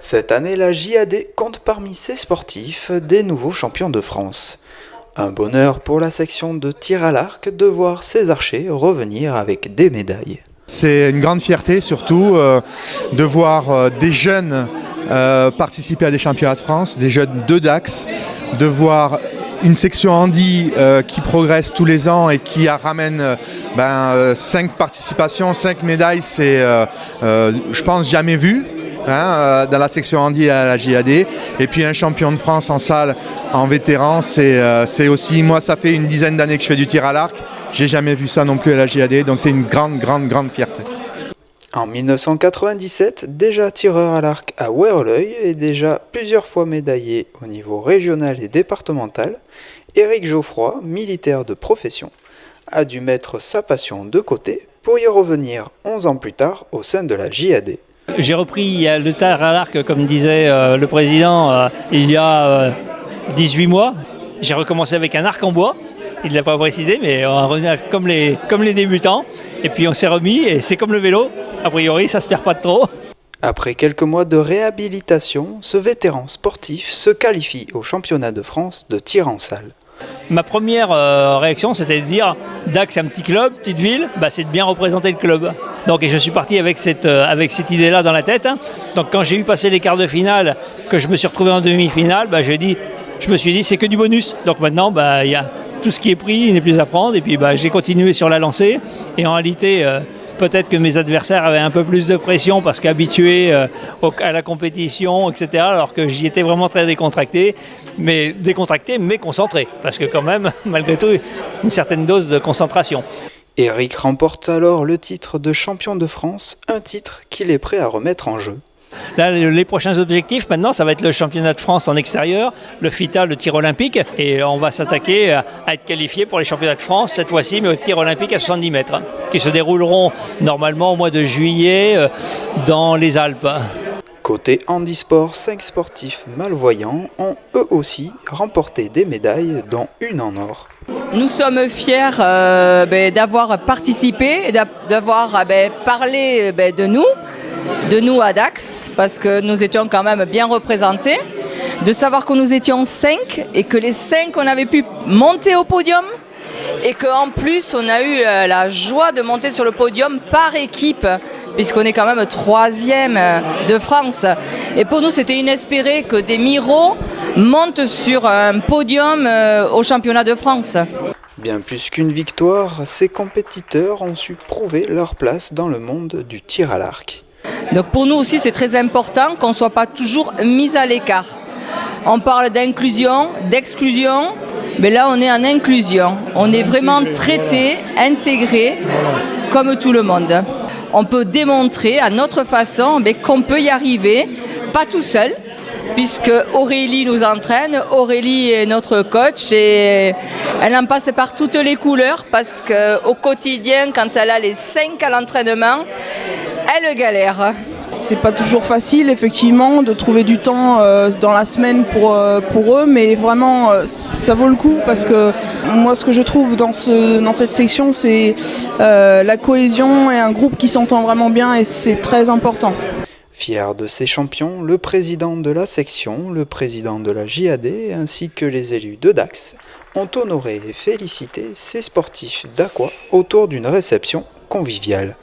Cette année, la JAD compte parmi ses sportifs des nouveaux champions de France. Un bonheur pour la section de tir à l'arc de voir ses archers revenir avec des médailles. C'est une grande fierté surtout de voir des jeunes participer à des championnats de France, des jeunes de Dax, de voir une section handi qui progresse tous les ans et qui ramène 5 participations, 5 médailles, c'est je pense jamais vu. Dans la section handi à la JAD, et puis un champion de France en salle, en vétéran, c'est aussi, moi ça fait une dizaine d'années que je fais du tir à l'arc, j'ai jamais vu ça non plus à la JAD, donc c'est une grande fierté. En 1997, déjà tireur à l'arc à Weroleuil et déjà plusieurs fois médaillé au niveau régional et départemental, Éric Geoffroy, militaire de profession, a dû mettre sa passion de côté pour y revenir 11 ans plus tard au sein de la JAD. J'ai repris le tir à l'arc, comme disait le président, il y a 18 mois. J'ai recommencé avec un arc en bois, il ne l'a pas précisé, mais on revient comme les débutants. Et puis on s'est remis, et c'est comme le vélo, a priori ça ne se perd pas de trop. Après quelques mois de réhabilitation, ce vétéran sportif se qualifie au championnat de France de tir en salle. Ma première réaction, c'était de dire Dax, c'est un petit club, petite ville, c'est de bien représenter le club. Donc, et je suis parti avec cette idée-là dans la tête. Donc quand j'ai eu passé les quarts de finale, que je me suis retrouvé en demi-finale, je me suis dit c'est que du bonus. Donc maintenant, il y a tout ce qui est pris, il n'est plus à prendre. Et puis j'ai continué sur la lancée. Et en réalité, peut-être que mes adversaires avaient un peu plus de pression parce qu'habitués à la compétition, etc. Alors que j'y étais vraiment très décontracté, mais concentré. Parce que quand même, malgré tout, une certaine dose de concentration. Éric remporte alors le titre de champion de France, un titre qu'il est prêt à remettre en jeu. Là, les prochains objectifs, maintenant, ça va être le championnat de France en extérieur, le FITA, le tir olympique, et on va s'attaquer à être qualifié pour les championnats de France, cette fois-ci, mais au tir olympique à 70 mètres, qui se dérouleront normalement au mois de juillet dans les Alpes. Côté handisport, 5 sportifs malvoyants ont eux aussi remporté des médailles, dont une en or. Nous sommes fiers d'avoir participé, d'avoir parlé de nous à Dax, parce que nous étions quand même bien représentés, de savoir que nous étions 5 et que les 5 on avait pu monter au podium et qu'en plus on a eu la joie de monter sur le podium par équipe, puisqu'on est quand même 3e de France. Et pour nous, c'était inespéré que des Miro montent sur un podium au championnat de France. Bien plus qu'une victoire, ces compétiteurs ont su prouver leur place dans le monde du tir à l'arc. Donc pour nous aussi, c'est très important qu'on ne soit pas toujours mis à l'écart. On parle d'inclusion, d'exclusion, mais là on est en inclusion. On est vraiment traité, intégré, comme tout le monde. On peut démontrer à notre façon qu'on peut y arriver, pas tout seul, puisque Aurélie nous entraîne, Aurélie est notre coach et elle en passe par toutes les couleurs parce qu'au quotidien, quand elle a les 5 à l'entraînement, elle galère. C'est pas toujours facile effectivement de trouver du temps dans la semaine pour eux, mais vraiment ça vaut le coup parce que moi ce que je trouve dans cette section c'est la cohésion et un groupe qui s'entend vraiment bien et c'est très important. Fier de ces champions, le président de la section, le président de la JAD ainsi que les élus de Dax ont honoré et félicité ces sportifs d'Aqua autour d'une réception conviviale.